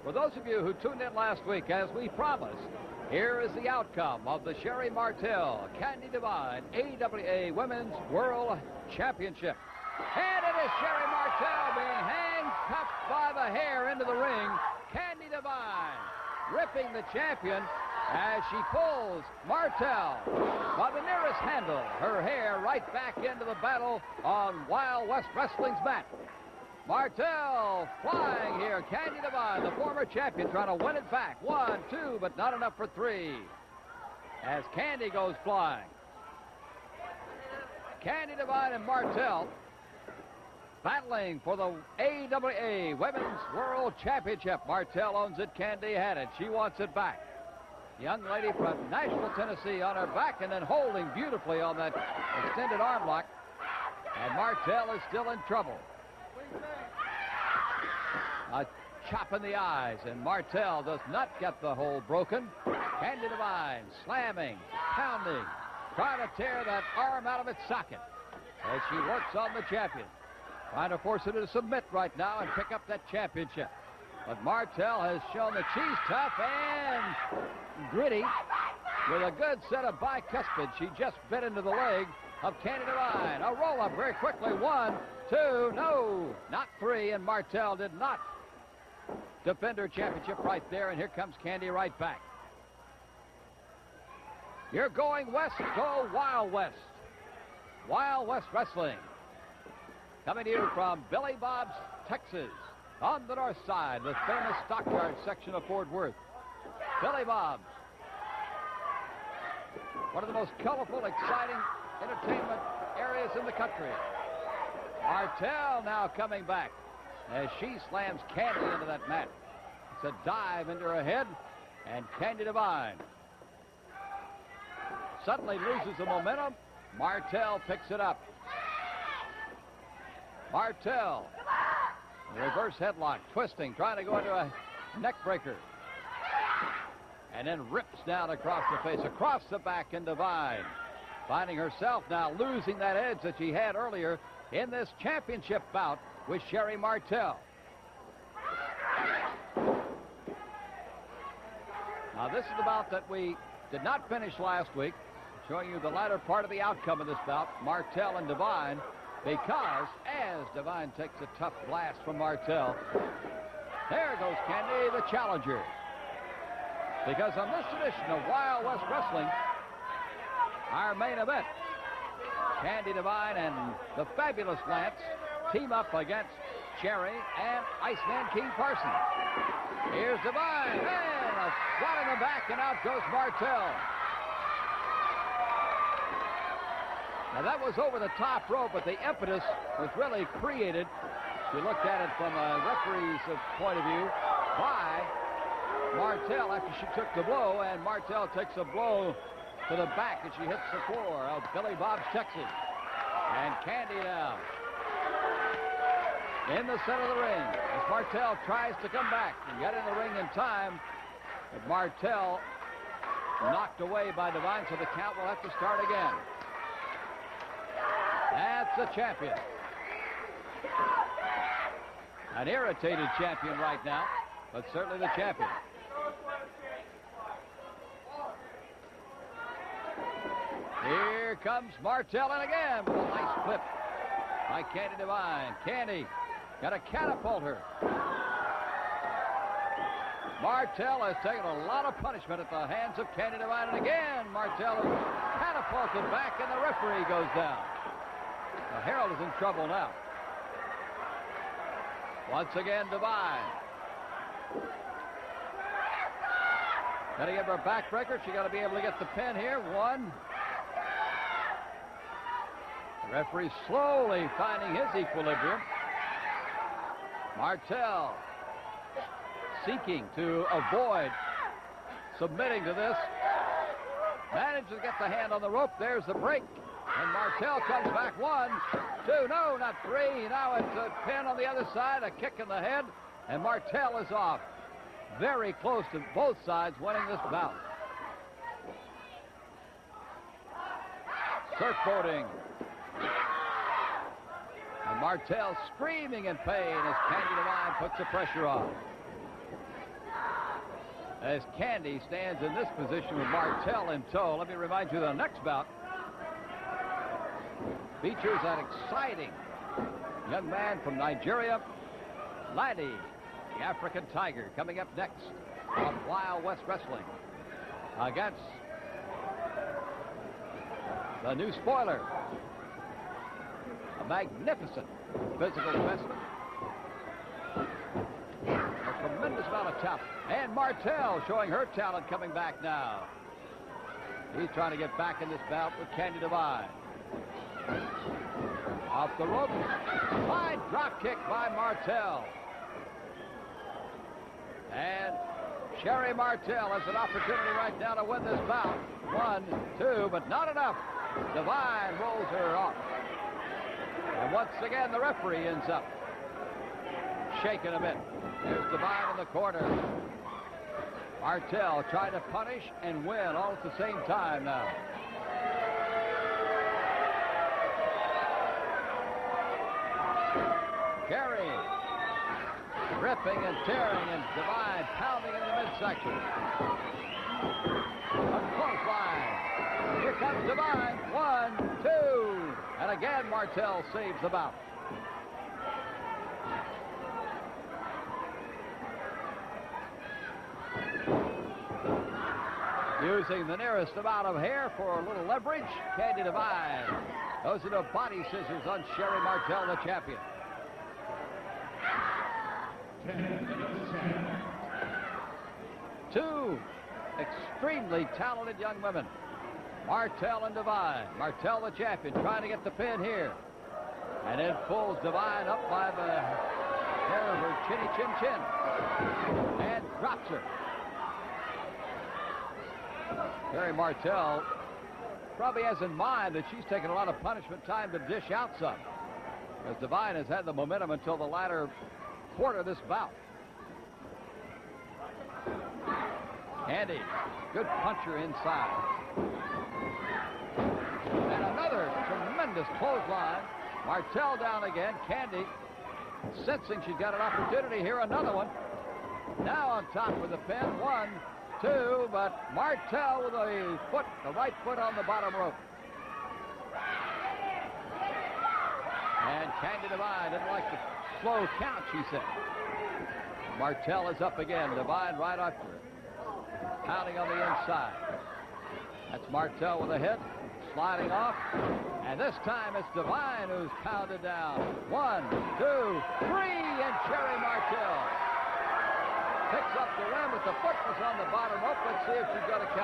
For those of you who tuned in last week, as we promised, here is the outcome of the Sherri Martel Candi Devine AWA Women's World Championship. And it is Sherri Martel being handcuffed by the hair into the ring. Candi Devine ripping the champion as she pulls Martel by the nearest handle, her hair right back into the battle on Wild West Wrestling's mat. Martel flying here. Candi Devine, the former champion, trying to win it back. 1, 2, but not enough for 3. As Candi goes flying. Candi Devine and Martel battling for the AWA Women's World Championship. Martel owns it. Candi had it. She wants it back. Young lady from Nashville, Tennessee on her back and then holding beautifully on that extended arm lock. And Martel is still in trouble. A chop in the eyes, and Martel does not get the hold broken. Candi Devine slamming, pounding, trying to tear that arm out of its socket as she works on the champion. Trying to force her to submit right now and pick up that championship. But Martel has shown that she's tough and gritty with a good set of bicuspids. She just bit into the leg of Candi Devine. A roll-up very quickly. 1, 2, no, not 3, and Martel did not defend her championship right there, and here comes Candi right back. You're going west, go Wild West. Wild West Wrestling. Coming to you from Billy Bob's, Texas, on the north side, the famous stockyard section of Fort Worth. Billy Bob's. One of the most colorful, exciting entertainment areas in the country. Martel now coming back as she slams Candi into that mat. It's a dive into her head, and Candi Devine suddenly loses the momentum. Martel picks it up. Martel, reverse headlock, twisting, trying to go into a neck breaker. And then rips down across the face, across the back, and Devine finding herself now losing that edge that she had earlier in this championship bout with Sherri Martel. Now, this is the bout that we did not finish last week, showing you the latter part of the outcome of this bout, Martel and Devine, because as Devine takes a tough blast from Martel, there goes Candi, the challenger. Because on this edition of Wild West Wrestling, our main event, Candi Devine and the fabulous Lance team up against Sherri and Iceman King Parsons. Here's Devine, and a swat in the back, and out goes Martel. Now that was over the top rope, but the impetus was really created, if you looked at it from a referee's point of view, by Martel after she took the blow, and Martel takes a blow to the back as she hits the floor of Billy Bob's, Texas. And Candi now in the center of the ring as Martel tries to come back and get in the ring in time, but Martel knocked away by Devine, so the count will have to start again. That's the champion. An irritated champion right now, but certainly the champion. Here comes Martel, and again with a nice clip by Candi Devine. Candi got to catapult her. Martel has taken a lot of punishment at the hands of Candi Devine, and again Martel is catapulted back, and the referee goes down. The Herald is in trouble now. Once again, Devine. Got to give her a backbreaker. She got to be able to get the pin here. 1. The referee slowly finding his equilibrium. Martel seeking to avoid submitting to this. Manages to get the hand on the rope. There's the break. And Martel comes back. 1, 2, no, not 3. Now it's a pin on the other side, a kick in the head, and Martel is off. Very close to both sides winning this bout. Surfboarding. And Martel screaming in pain as Candi Devine puts the pressure on. as Candi stands in this position with Martel in tow. Let me remind you, the next bout features an exciting young man from Nigeria, Laddie, the African Tiger, coming up next on Wild West Wrestling against the new spoiler, a magnificent physical specimen, a tremendous amount of talent, and Martel showing her talent coming back now. He's trying to get back in this bout with Candi Devine. Off the ropes, fine drop kick by Martel. And Sherri Martel has an opportunity right now to win this bout. 1, 2, but not enough. Devine rolls her off. And once again, the referee ends up shaking a bit. Here's Devine in the corner. Martel trying to punish and win all at the same time now. Sherri ripping and tearing, and Devine pounding in the midsection. A clothesline. Here comes Devine. 1, 2. And again, Martel saves the bout. Using the nearest amount of hair for a little leverage, Candi Devine. Those are the body scissors on Sherri Martel, the champion. 2 extremely talented young women, Martel and Devine. Martel, the champion, trying to get the pin here. And then pulls Devine up by the hair of her chinny chin. And drops her. Sherri Martel probably has in mind that she's taken a lot of punishment time to dish out some, as Devine has had the momentum until the latter quarter of this bout. Candi, good puncher inside. And another tremendous clothesline. Martel down again. Candi, sensing she's got an opportunity here, another one. Now on top with the pin. 1, 2, but Martel with the right foot on the bottom rope. And Candi Devine didn't like the slow count, she said. Martel is up again. Devine right after her. Pounding on the inside. That's Martel with a hit. Sliding off. And this time it's Devine who's pounded down. 1, 2, 3, and Sherri Martel picks up the win, but the foot was on the bottom rope. Let's see if she's got a count.